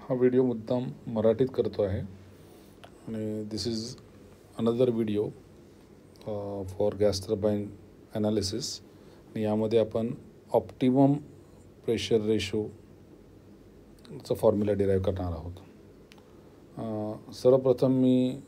हा व्हिडिओ मुद्दाम मराठीत करतो आहे आणि this is another video for gas turbine analysis. आणि यामध्ये आपण ऑप्टिमम प्रेशर रेशोचा फॉर्म्युला डिराईव्ह करणार आहोत. सर्वप्रथम मी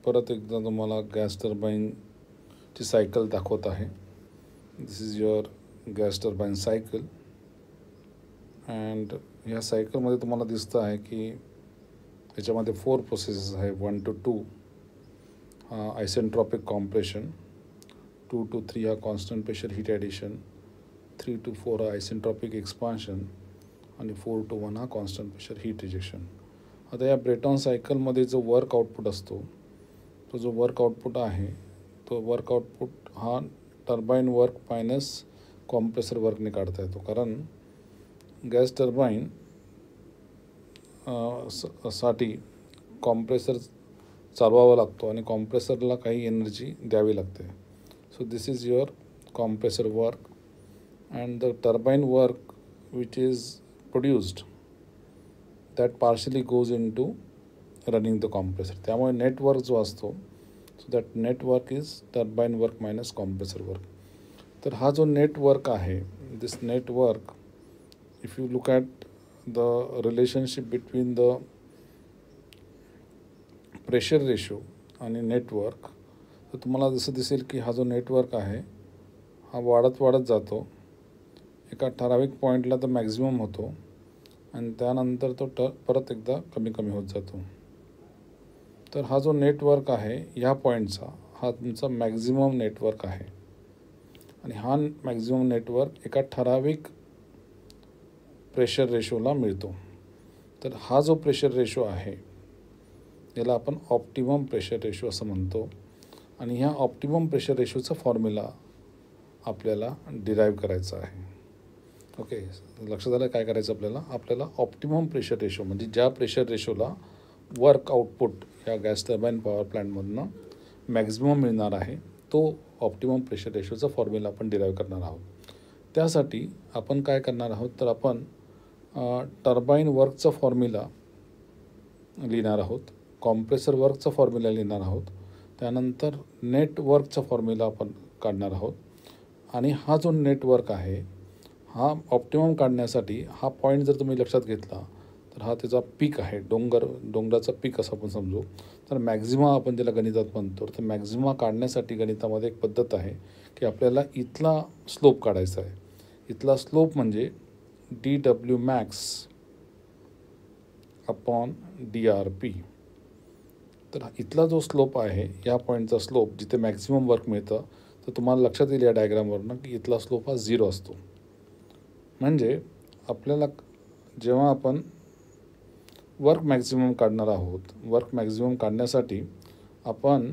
परत एकदा तुम्हाला गॅस टर्बाईनची सायकल दाखवत आहे. This is your gas turbine cycle. And ह्या सायकलमध्ये तुम्हाला दिसतं आहे की याच्यामध्ये 4 प्रोसेसेस आहे. 1 to 2 हा आयसेंट्रॉपिक कॉम्प्रेशन, 2 to 3 हा constant pressure heat addition, 3 to 4 हा आयसेंट्रॉपिक एक्सपान्शन आणि 4 to 1 हा कॉन्स्टंट प्रेशर हीट रिजेक्शन. आता या ब्रेटॉन सायकलमध्ये जो वर्क आउटपुट असतो, तो जो वर्क आउटपुट आहे तो वर्क आउटपुट हा टर्बाईन वर्क मायनस कॉम्प्रेसर वर्कने काढता येतो. कारण गॅस टर्बाईन साठी कॉम्प्रेसर चालवावा लागतो आणि कॉम्प्रेसरला काही एनर्जी द्यावी लागते. So this is your compressor work and the turbine work which is produced that partially goes into running the compressor. त्यामुळे नेटवर्क जो असतो, so that net work is turbine work minus compressor work. तर हा जो net work आहे, this net work, if you look at the relationship between the pressure ratio आणि net work, तर तुम्हाला जसं दिसेल की हा जो नेटवर्क आहे हा वाढत जातो. एका ठराविक पॉईंटला तो मॅक्झिमम होतो आणि त्यानंतर तो परत एकदा कमी होत जातो. तर हा जो नेटवर्क आहे ह्या पॉईंटचा हा तुमचा मॅक्झिमम नेटवर्क आहे आणि हा मॅक्झिमम नेटवर्क एका ठराविक प्रेशर रेशोला मिळतो. तर हा जो प्रेशर रेशो आहे याला आपण ऑप्टिमम प्रेशर रेशो असं म्हणतो. आणि ह्या ऑप्टिमम प्रेशर रेशोचा फॉर्म्युला आपल्याला डिराईव्ह करायचा आहे. ओके, लक्षात आलं काय करायचं आपल्याला ऑप्टिमम प्रेशर रेशो म्हणजे ज्या प्रेशर रेशोला वर्क आउटपुट ह्या गॅस टर्बाईन पॉवर प्लॅन्टमधनं मॅक्झिमम मिळणार आहे, तो ऑप्टिमम प्रेशर रेशोचा फॉर्म्युला आपण डिराईव्ह करणार आहोत. त्यासाठी आपण काय करणार आहोत, तर आपण टर्बाईन वर्कचा फॉर्म्युला लिहिणार आहोत, कॉम्प्रेसर वर्कचा फॉर्म्युला लिहिणार आहोत, त्यानंतर नेटवर्कचा फॉर्म्युला आपण काढणार आहोत. आणि हा जो नेटवर्क आहे हा ऑप्टिमम काढण्यासाठी हा पॉईंट जर तुम्ही लक्षात घेतला तर हा त्याचा पीक आहे, डोंगराचा पीक असं आपण समजू. तर मॅक्झिमा आपण ज्याला गणितात म्हणतो, तर मॅक्झिमा काढण्यासाठी गणितामध्ये एक पद्धत आहे की आपल्याला इथला स्लोप काढायचा आहे. इथला स्लोप म्हणजे dw max अपॉन DRP. तर इथला जो स्लोप आहे या पॉईंटचा स्लोप जिथे मॅक्झिमम वर्क मिळतं, तर तुम्हाला लक्षात येईल या डायग्रामवरनं की इथला स्लोप हा 0 असतो. म्हणजे आपल्याला जेव्हा आपण वर्क मॅक्झिमम काढणार आहोत, वर्क मॅक्झिमम काढण्यासाठी आपण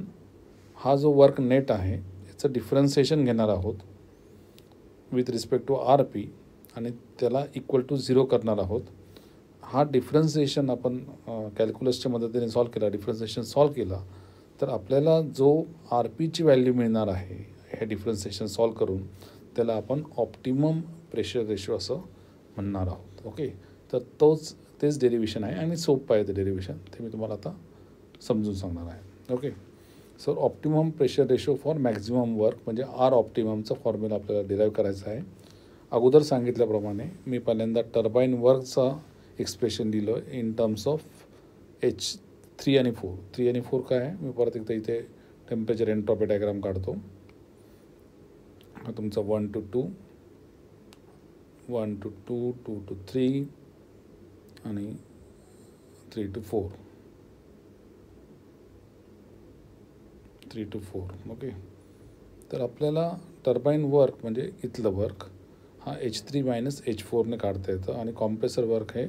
हा जो वर्क नेट आहे याचं डिफरन्सिएशन घेणार आहोत विथ रिस्पेक्ट टू RP आणि त्याला इक्वल टू 0 करणार आहोत. हा डिफरन्सिएशन आपण कॅल्क्युलसच्या मदतीने डिफरन्सिएशन सॉल्व केला तर आपल्याला जो RPची व्हॅल्यू मिळणार आहे हे डिफरन्सिएशन सॉल्व करून त्याला आपण ऑप्टिमम प्रेशर रेशो असं म्हणणार आहोत. ओके, तर तेच डेरिव्हेशन आहे आणि सोपं आहे ते डेरिव्हेशन, ते मी तुम्हाला आता समजून सांगणार आहे. Okay, so optimum pressure ratio for maximum work म्हणजे ऑप्टिममचा फॉर्म्युला आपल्याला डिराईव्ह करायचा आहे. अगोदर सांगितल्याप्रमाणे मी पहिल्यांदा टर्बाईन वर्कचा एक्सप्रेशन दिलं इन टर्म्स ऑफ H3 आणि 4. 3 आणि 4 काय आहे, मी परत एकदा इथे टेम्परेचर एन्ट्रॉपी डायग्राम काढतो. हा तुमचा 1 to 2, 1 to 2, 2 to 3 आणि 3 to 4, 3 to 4. ओके, तर आपल्याला टर्बाईन वर्क म्हणजे इथलं वर्क हा H3 मायनस H4ने काढता येतं आणि कॉम्प्रेसर वर्क हे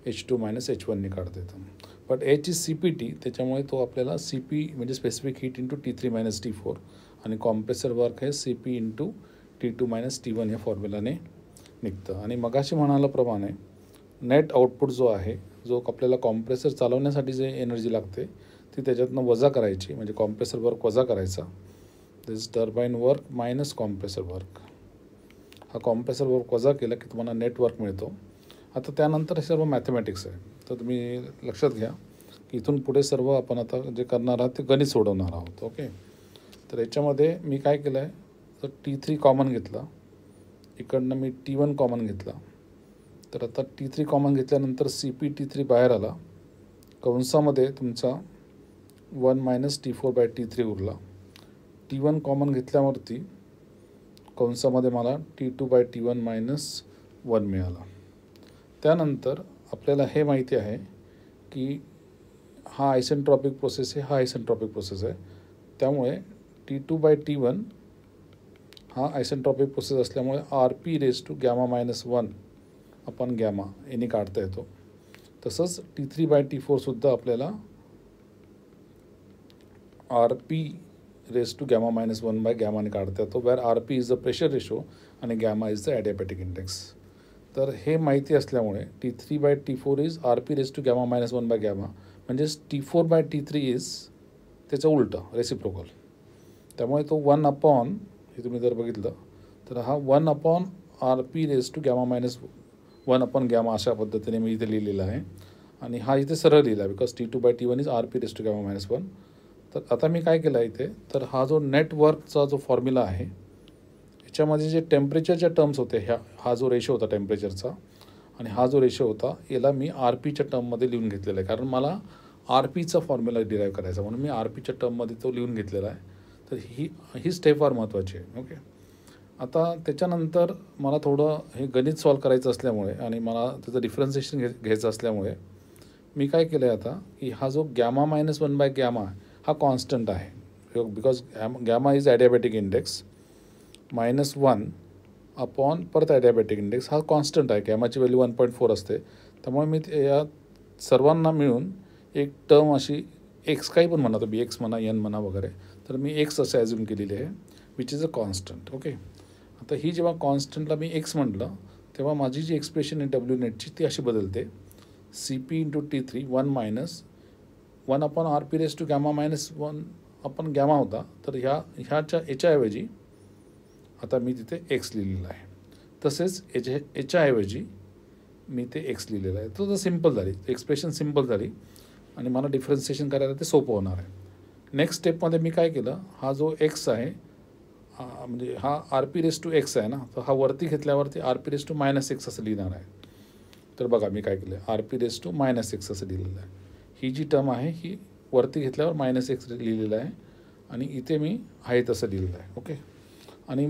H2 मायनस H1ने काढता येतं. बट H इज CPT, त्याच्यामुळे तो आपल्याला CP म्हणजे specific heat into T3 minus T4 आणि कॉम्प्रेसर वर्क हे CP into T2 minus T1 या फॉर्म्युलाने निघतं. आणि मगाशी म्हणाल्याप्रमाणे नेट आउटपुट जो आहे, जो आपल्याला कॉम्प्रेसर चालवण्यासाठी जे एनर्जी लागते ती त्याच्यातनं वजा करायची, म्हणजे कॉम्प्रेसर वर्क वजा करायचा. This turbine work minus compressor work. हा कॉम्प्रेसर वर्क वजा केला की तुम्हाला नेटवर्क मिळतो आता त्यानंतर हे सर्व मॅथमॅटिक्स आहे. तर तुम्ही लक्षात घ्या की इथून पुढे सर्व आपण आता जे करणार आहात ते गणित सोडवणार आहोत. ओके. तर याच्यामध्ये मी काय केलं आहे, तर T3 कॉमन घेतला, इकडनं मी T1 कॉमन घेतला. तर आता T3 कॉमन घेतल्यानंतर CP T3 बाहेर आला, कंसामध्ये तुमचा 1 - T4/T3 उरला. T1 कॉमन घेतल्यावरती कंसामध्ये मला T2/T1 - 1 मिळाला. त्यानंतर आपल्याला हे माहिती आहे की हा आयसेंट्रॉपिक प्रोसेस आहे, हा आयसेंट्रॉपिक प्रोसेस आहे. त्यामुळे T2/T1 हा आयसेंट्रॉपिक प्रोसेस असल्यामुळे RP⁻⁻1 अपॉन गॅमा याने काढता येतो. तसंच T3/T4सुद्धा आपल्याला RP⁻⁻1/गॅमाने काढता येतो, where RP is the pressure ratio आणि gamma is the adiabatic index. तर हे माहिती असल्यामुळे T3/T4 इज RP⁻⁻1/गॅमा, म्हणजेच T4/T3 इज त्याचं उलटं रेसिप्रोकल. त्यामुळे तो 1 अपॉन, हे तुम्ही जर बघितलं तर हा 1 अपॉन RP⁻⁻1 अपॉन गॅमा अशा पद्धतीने मी इथे लिहिलेला आहे. आणि हा इथे सरळ लिहिला आहे बिकॉज T2/T1 इज RP⁻⁻1. तर आता मी काय केलं इथे, तर हा जो नेटवर्कचा जो फॉर्म्युला आहे याच्यामध्ये जे टेम्परेचरच्या टर्म्स होते, हा जो रेशो होता टेम्परेचरचा आणि हा जो रेशो होता याला मी RPच्या टर्ममध्ये लिहून घेतलेला आहे, कारण मला RPचा फॉर्म्युला डिराईव्ह करायचा, म्हणून मी RPच्या टर्ममध्ये तो लिहून घेतलेला आहे. तर ही स्टेप फार महत्त्वाची आहे. ओके. आता त्याच्यानंतर मला थोडं हे गणित सॉल्व करायचं असल्यामुळे आणि मला त्याचं डिफरन्सिएशन घ्यायचं असल्यामुळे मी काय केलं आहे आता, की हा जो γ-1/γ हा कॉन्स्टंट आहे, because gamma is adiabatic index -1 upon परत ॲडियाबॅटिक इंडेक्स हा कॉन्स्टंट आहे. गॅमाची व्हॅल्यू 1.4 असते. त्यामुळे मी या सर्वांना मिळून एक टर्म अशी एक्स काही पण म्हणा, तर BX म्हणा, N म्हणा वगैरे, तर मी एक्स असे ॲज्युम केलेली आहे, which is a constant. Okay. आता ही जेव्हा कॉन्स्टंटला मी एक्स म्हटलं तेव्हा माझी जी एक्सप्रेशन आहे डब्ल्यू नेटची ती अशी बदलते, CP×T3 1 upon RP⁻⁻1 upon gamma होता, तर याच्याऐवजी आता मी तिथे एक्स लिहिलेला आहे. तसेच याच्याऐवजी मी ते एक्स लिहिलेलं आहे. तर सिम्पल झाली एक्सप्रेशन, सिम्पल झाली आणि मला डिफरन्सिएशन करायला ते सोपं होणार आहे. नेक्स्ट स्टेपमध्ये मी काय केलं, हा जो एक्स आहे म्हणजे हा RP⁻x आहे ना, तर हा वरती घेतल्यावरती RP⁻⁻x असं लिहिणार आहे. तर बघा मी काय केलं, RP⁻⁻x असं लिहिलेलं आहे. ही जी टर्म आहे ही वरती घेतल्यावर -x लिहिलेलं आहे आणि इथे मी आहे तसं लिहिलेलं आहे. ओके. आणि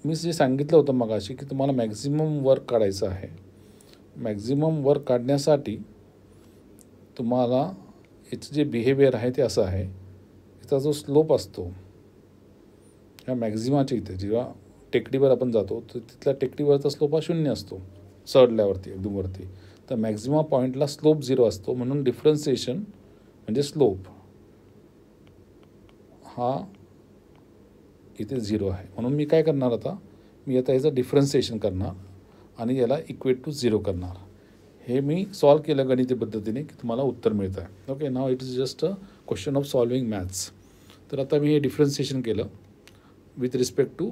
मी जे सांगितलं होतं मगाशी की तुम्हाला मॅक्झिमम वर्क काढायचं आहे. मॅक्झिमम वर्क काढण्यासाठी तुम्हाला याचं जे बिहेवियर आहे ते असं आहे, याचा जो स्लोप असतो ह्या मॅक्झिमाच्या इथे जेव्हा टेकडीवर आपण जातो तर तिथल्या टेकडीवरचा स्लोप हा 0 असतो, चढल्यावरती एकदम वरती. तर मॅक्झिमा पॉईंटला स्लोप 0 असतो, म्हणून डिफरन्सिएशन म्हणजे स्लोप हा इथे 0 आहे. म्हणून मी काय करणार आता, मी आता याचं डिफरन्सिएशन करणार आणि याला इक्वेट टू 0 करणार. हे मी सॉल्व केलं गणिती पद्धतीने की तुम्हाला उत्तर मिळतं आहे. Okay. Now it is just a question of solving maths. तर आता मी हे डिफरन्सिएशन केलं with respect to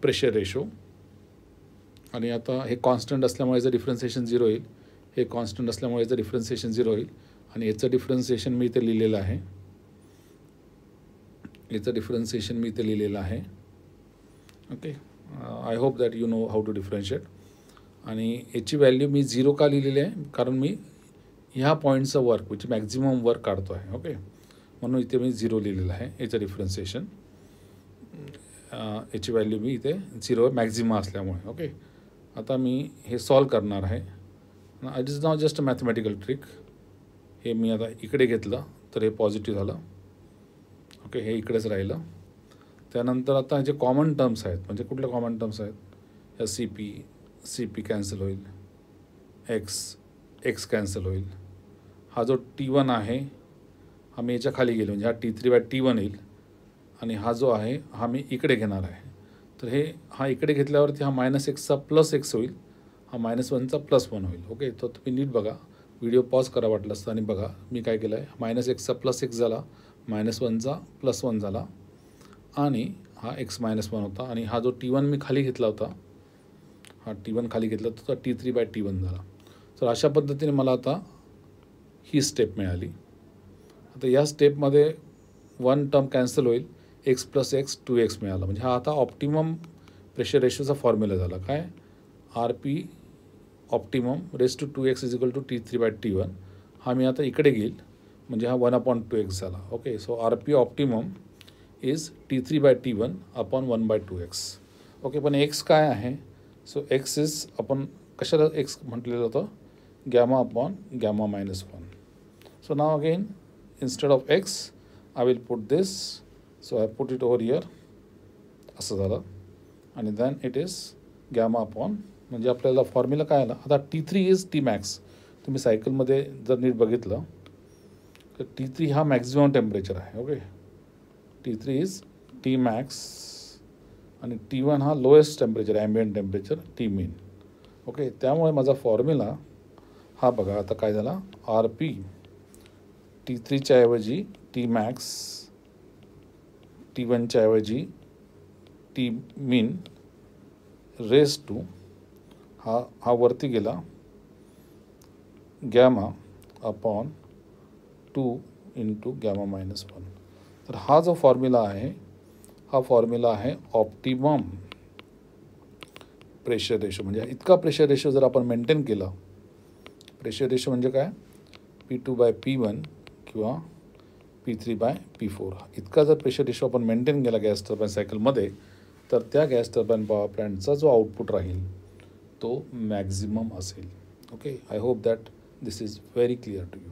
pressure ratio आणि आता हे कॉन्स्टंट असल्यामुळे याचं डिफरन्सिएशन 0 होईल, हे कॉन्स्टंट असल्यामुळे याचं डिफरन्सिएशन 0 होईल आणि याचं डिफरन्सिएशन मी इथे लिहिलेलं आहे, याचं डिफरन्सिएशन मी इथे लिहिलेलं आहे. Okay. I hope that you know how to differentiate. आणि याची व्हॅल्यू मी 0 का लिहिलेली आहे, कारण मी ह्या पॉईंटचं वर्क म्हणजे मॅक्झिमम वर्क काढतो आहे. ओके. म्हणून इथे मी 0 लिहिलेलं आहे याचं डिफरन्सिएशन. याची व्हॅल्यू मी इथे 0 मॅक्झिमा असल्यामुळे. ओके. आता मी हे सॉल्व करणार आहे. It is not just a mathematical trick. हे मी आता इकडे घेतलं तर हे पॉझिटिव्ह झालं. ओके. हे इकडेच राहिलं. त्यानंतर आता जे कॉमन टर्म्स आहेत, म्हणजे कुठले कॉमन टर्म्स आहेत, या CP कॅन्सल होईल, एक्स कॅन्सल होईल. हा जो T1 आहे हा मी याच्या खाली गेलो, म्हणजे हा T3/T1 येईल आणि हा जो आहे हा मी इकडे घेणार आहे. तर हा इकडे घेतल्यावरती हा -x +x होईल, हा -1 +1 होईल. ओके. तर तुम्ही नीट बघा, व्हिडिओ पॉज करा वाटलं असतं आणि बघा मी काय केलं आहे. -x +x झाला, -1 +1 झाला आणि हा x -1 होता आणि हा जो T1 मी खाली घेतला होता हा T1 खाली घेतला तर T3/T1 झाला. तर अशा पद्धतीने मला आता ही स्टेप मिळाली. आता या स्टेपमध्ये 1 टर्म कॅन्सल होईल, x + x 2x मिळाला. म्हणजे हा आता ऑप्टिमम प्रेशर रेशोचा फॉर्म्युला झाला. काय? RP optimum raise to 2x = T3/T1. हा मी आता इकडे घेईल, म्हणजे हा 1/2x झाला. Okay, so RP optimum is T3/T1 upon 1/2x. Okay, पण x काय आहे? सो x इज, आपण कशाला x म्हटलेलं होतं? Gamma upon gamma -1. So now again instead of x I will put this, so I put it over here, असं झालं. आणि then it is gamma upon, म्हणजे आपल्याला फॉर्म्युला काय आला? आता T3 इज Tmax. तुम्ही सायकलमध्ये जर नीट बघितलं तर T3 हा मॅक्झिमम टेम्परेचर आहे. ओके, T3 इज Tmax आणि T1 हा lowest temperature, ambient temperature, Tmin. Okay, त्यामुळे माझा फॉर्म्युला हा बघा आता काय झाला? RP T3च्या ऐवजी Tmax, T1च्या ऐवजी Tmin रेस टू, हा वरती गेला, गॅमा अपॉन 2 × गॅमा -1. तर हा जो फॉर्म्युला आहे, हा फॉर्म्युला आहे ऑप्टिमम प्रेशर रेशो. म्हणजे इतका प्रेशर रेशो जर आपण मेंटेन केला, प्रेशर रेशो म्हणजे काय? P2/P1 किंवा P3/P4, इतका जर प्रेशर रेशो आपण मेंटेन केला गॅस टर्बाईन सायकलमध्ये, तर त्या गॅस टर्बाईन पॉवर प्लॅन्टचा जो आउटपुट राहील तो मॅक्झिमम असेल. Okay, I hope that this is very clear to you.